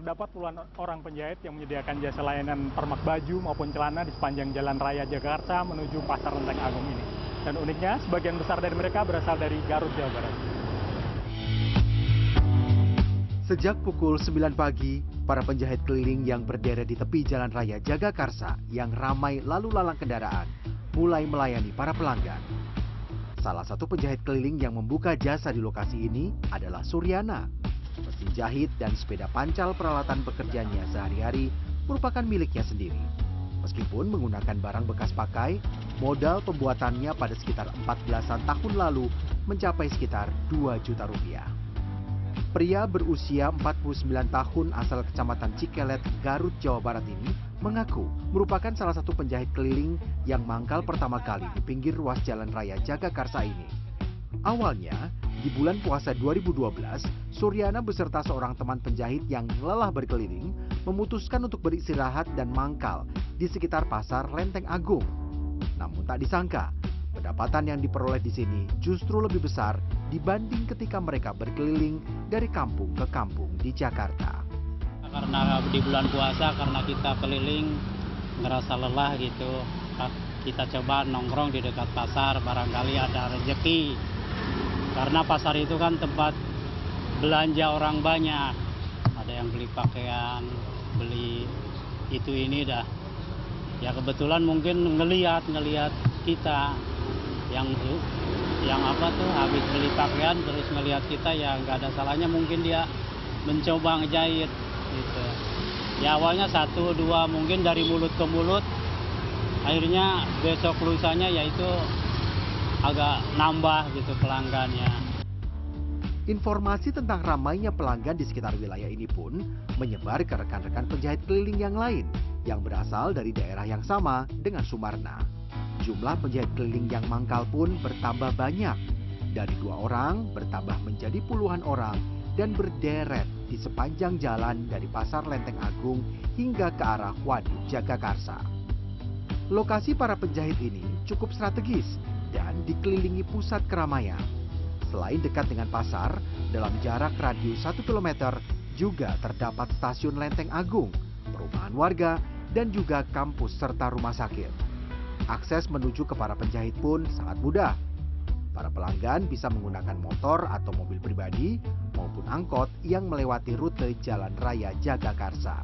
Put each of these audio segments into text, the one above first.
terdapat puluhan orang penjahit yang menyediakan jasa layanan permak baju maupun celana di sepanjang Jalan Raya Jakarta menuju Pasar Lenteng Agung ini. Dan uniknya, sebagian besar dari mereka berasal dari Garut, Jawa Barat. Sejak pukul 9 pagi, para penjahit keliling yang berderet di tepi Jalan Raya Jagakarsa yang ramai lalu lalang kendaraan mulai melayani para pelanggan. Salah satu penjahit keliling yang membuka jasa di lokasi ini adalah Suryana. Mesin jahit dan sepeda pancal peralatan pekerjaannya sehari-hari merupakan miliknya sendiri. Meskipun menggunakan barang bekas pakai, modal pembuatannya pada sekitar 14-an tahun lalu mencapai sekitar 2 juta rupiah. Pria berusia 49 tahun asal Kecamatan Cikelet, Garut, Jawa Barat ini mengaku merupakan salah satu penjahit keliling yang mangkal pertama kali di pinggir ruas Jalan Raya Jagakarsa ini. Awalnya, di bulan puasa 2012, Suryana beserta seorang teman penjahit yang lelah berkeliling memutuskan untuk beristirahat dan mangkal di sekitar Pasar Lenteng Agung. Namun tak disangka, pendapatan yang diperoleh di sini justru lebih besar dibanding ketika mereka berkeliling dari kampung ke kampung di Jakarta. Karena di bulan puasa, karena kita keliling ngerasa lelah gitu, kita coba nongkrong di dekat pasar, barangkali ada rezeki. Karena pasar itu kan tempat belanja orang banyak, ada yang beli pakaian, beli itu ini dah. Ya kebetulan mungkin ngelihat kita yang apa tuh habis beli pakaian terus ngelihat kita, ya nggak ada salahnya mungkin dia mencoba ngejahit gitu. Ya awalnya 1, 2 mungkin dari mulut ke mulut, akhirnya besok lusanya yaitu agak nambah gitu pelanggannya. Informasi tentang ramainya pelanggan di sekitar wilayah ini pun menyebar ke rekan-rekan penjahit keliling yang lain yang berasal dari daerah yang sama dengan Sumarna. Jumlah penjahit keliling yang mangkal pun bertambah banyak. Dari 2 orang bertambah menjadi puluhan orang dan berderet di sepanjang jalan dari Pasar Lenteng Agung hingga ke arah Waduk Jagakarsa. Lokasi para penjahit ini cukup strategis dan dikelilingi pusat keramaian. Selain dekat dengan pasar, dalam jarak radius 1 km juga terdapat stasiun Lenteng Agung, perumahan warga, dan juga kampus serta rumah sakit. Akses menuju ke para penjahit pun sangat mudah. Para pelanggan bisa menggunakan motor atau mobil pribadi maupun angkot yang melewati rute Jalan Raya Jagakarsa.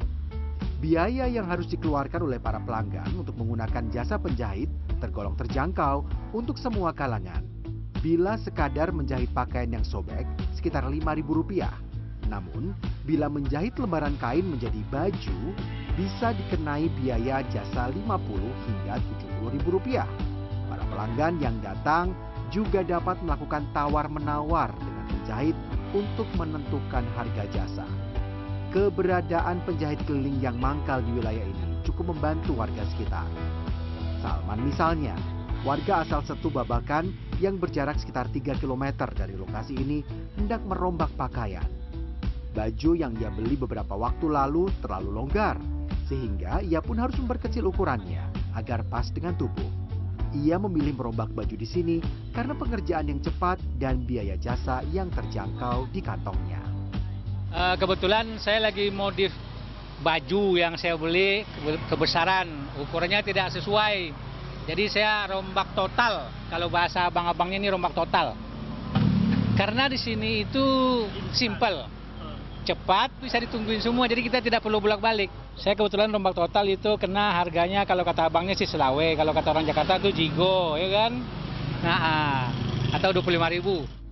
Biaya yang harus dikeluarkan oleh para pelanggan untuk menggunakan jasa penjahit tergolong terjangkau untuk semua kalangan. Bila sekadar menjahit pakaian yang sobek, sekitar Rp5.000. Namun, bila menjahit lembaran kain menjadi baju, bisa dikenai biaya jasa Rp50 hingga Rp70.000. Para pelanggan yang datang juga dapat melakukan tawar-menawar dengan penjahit untuk menentukan harga jasa. Keberadaan penjahit keliling yang mangkal di wilayah ini cukup membantu warga sekitar. Salman misalnya, warga asal Setu Babakan yang berjarak sekitar 3 km dari lokasi ini hendak merombak pakaian. Baju yang ia beli beberapa waktu lalu terlalu longgar, sehingga ia pun harus memperkecil ukurannya agar pas dengan tubuh. Ia memilih merombak baju di sini karena pengerjaan yang cepat dan biaya jasa yang terjangkau di kantongnya. Kebetulan saya lagi modif baju yang saya beli kebesaran, ukurannya tidak sesuai. Jadi saya rombak total, kalau bahasa abang-abangnya ini rombak total. Karena di sini itu simple, cepat, bisa ditungguin semua, jadi kita tidak perlu bolak-balik. Saya kebetulan rombak total itu kena harganya kalau kata abangnya sih selawe, kalau kata orang Jakarta itu jigo, ya kan? Nah, atau 25.000.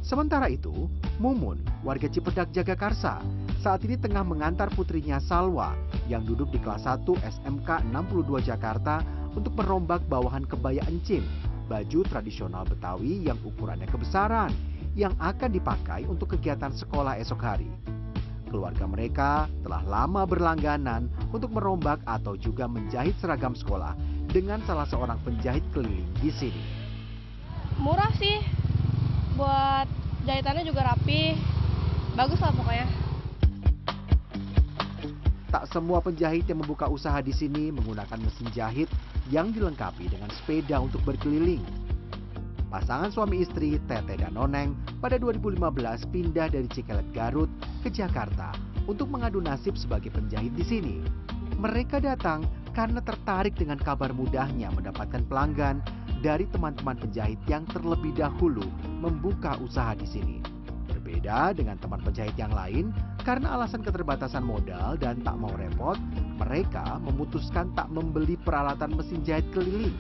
Sementara itu, Mumun, warga Cipedak Jagakarsa, saat ini tengah mengantar putrinya Salwa yang duduk di kelas 1 SMK 62 Jakarta untuk merombak bawahan kebaya encim, baju tradisional Betawi yang ukurannya kebesaran, yang akan dipakai untuk kegiatan sekolah esok hari. Keluarga mereka telah lama berlangganan untuk merombak atau juga menjahit seragam sekolah dengan salah seorang penjahit keliling di sini. Murah sih, buat jahitannya juga rapi, bagus lah pokoknya. Tak semua penjahit yang membuka usaha di sini menggunakan mesin jahit yang dilengkapi dengan sepeda untuk berkeliling. Pasangan suami istri Tete dan Noneng pada 2015 pindah dari Cikelet Garut ke Jakarta untuk mengadu nasib sebagai penjahit di sini. Mereka datang karena tertarik dengan kabar mudahnya mendapatkan pelanggan dari teman-teman penjahit yang terlebih dahulu membuka usaha di sini. Berbeda dengan teman penjahit yang lain, karena alasan keterbatasan modal dan tak mau repot, mereka memutuskan tak membeli peralatan mesin jahit keliling.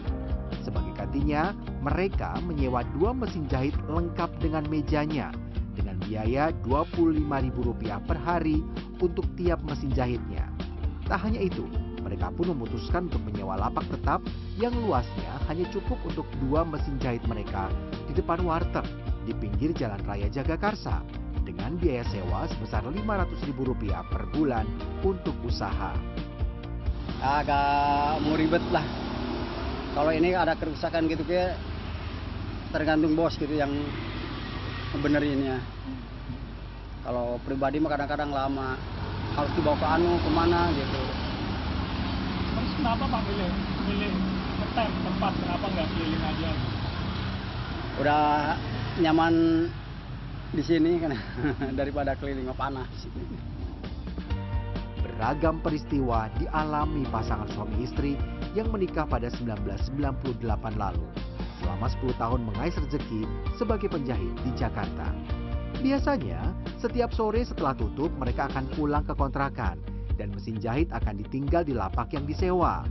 Sebagai gantinya, mereka menyewa 2 mesin jahit lengkap dengan mejanya dengan biaya Rp25.000 per hari untuk tiap mesin jahitnya. Tak hanya itu, mereka pun memutuskan untuk menyewa lapak tetap yang luasnya hanya cukup untuk 2 mesin jahit mereka di depan warteg di pinggir Jalan Raya Jagakarsa dengan biaya sewa sebesar Rp500.000 per bulan untuk usaha. Agak mau ribet lah. Kalau ini ada kerusakan gitu kayak tergantung bos gitu yang ngebenerinnya. Kalau pribadi mah kadang-kadang lama, harus dibawa ke kemana gitu. Terus kenapa Pak milih ngetem tempat, kenapa nggak keliling aja? Udah nyaman di sini kan daripada keliling panas. Beragam peristiwa dialami pasangan suami istri yang menikah pada 1998 lalu selama 10 tahun mengais rezeki sebagai penjahit di Jakarta. Biasanya, setiap sore setelah tutup mereka akan pulang ke kontrakan dan mesin jahit akan ditinggal di lapak yang disewa.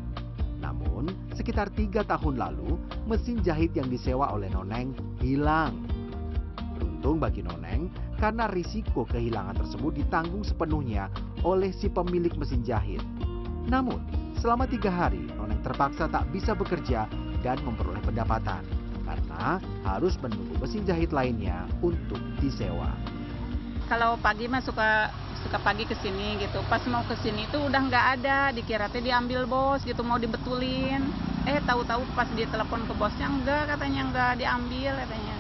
Namun, sekitar 3 tahun lalu, mesin jahit yang disewa oleh Noneng hilang. Beruntung bagi Noneng, karena risiko kehilangan tersebut ditanggung sepenuhnya oleh si pemilik mesin jahit. Namun, selama 3 hari, Noneng terpaksa tak bisa bekerja dan memperoleh pendapatan karena harus menunggu mesin jahit lainnya untuk disewa. Kalau pagi mah suka pagi ke sini gitu. Pas mau ke sini itu udah nggak ada, dikira teh diambil bos gitu, mau dibetulin. Tahu-tahu pas dia telepon ke bosnya katanya nggak diambil katanya.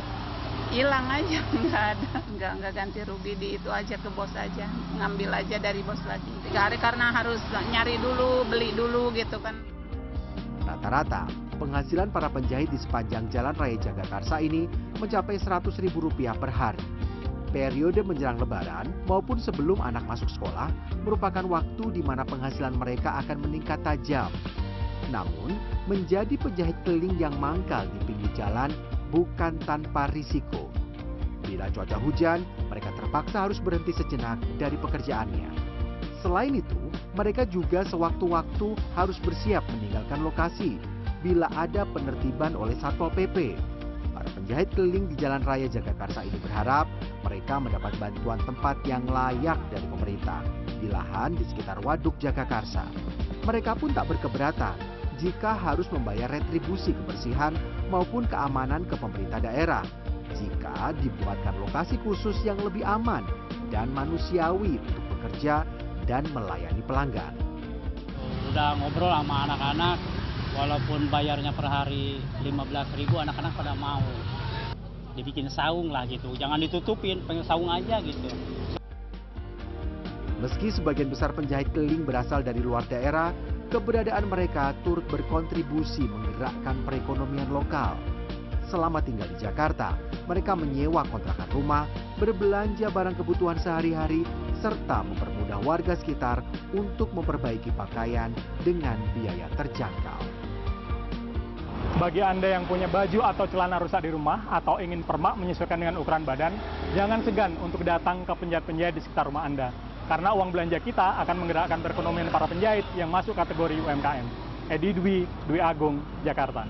Hilang aja, nggak ada, nggak ganti rugi di itu aja ke bos aja, ngambil aja dari bos lagi. 3 hari karena harus nyari dulu, beli dulu gitu kan. Rata-rata, penghasilan para penjahit di sepanjang Jalan Raya Jagakarsa ini mencapai Rp100.000 per hari. Periode menjelang Lebaran maupun sebelum anak masuk sekolah merupakan waktu di mana penghasilan mereka akan meningkat tajam. Namun, menjadi penjahit keliling yang mangkal di pinggir jalan bukan tanpa risiko. Bila cuaca hujan, mereka terpaksa harus berhenti sejenak dari pekerjaannya. Selain itu, mereka juga sewaktu-waktu harus bersiap meninggalkan lokasi bila ada penertiban oleh Satpol PP. Para penjahit keliling di Jalan Raya Jagakarsa ini berharap mereka mendapat bantuan tempat yang layak dari pemerintah di lahan di sekitar Waduk Jagakarsa. Mereka pun tak berkeberatan jika harus membayar retribusi kebersihan maupun keamanan ke pemerintah daerah jika dibuatkan lokasi khusus yang lebih aman dan manusiawi untuk bekerja dan melayani pelanggan. Udah ngobrol sama anak-anak, walaupun bayarnya per hari 15.000, anak-anak pada mau. Dibikin saung lah gitu, jangan ditutupin, pengen saung aja gitu. Meski sebagian besar penjahit keliling berasal dari luar daerah, keberadaan mereka turut berkontribusi menggerakkan perekonomian lokal. Selama tinggal di Jakarta, mereka menyewa kontrakan rumah, berbelanja barang kebutuhan sehari-hari, serta mempermudah warga sekitar untuk memperbaiki pakaian dengan biaya terjangkau. Bagi Anda yang punya baju atau celana rusak di rumah atau ingin permak menyesuaikan dengan ukuran badan, jangan segan untuk datang ke penjahit-penjahit di sekitar rumah Anda. Karena uang belanja kita akan menggerakkan perekonomian para penjahit yang masuk kategori UMKM. Edi Dwi Agung, Jakarta.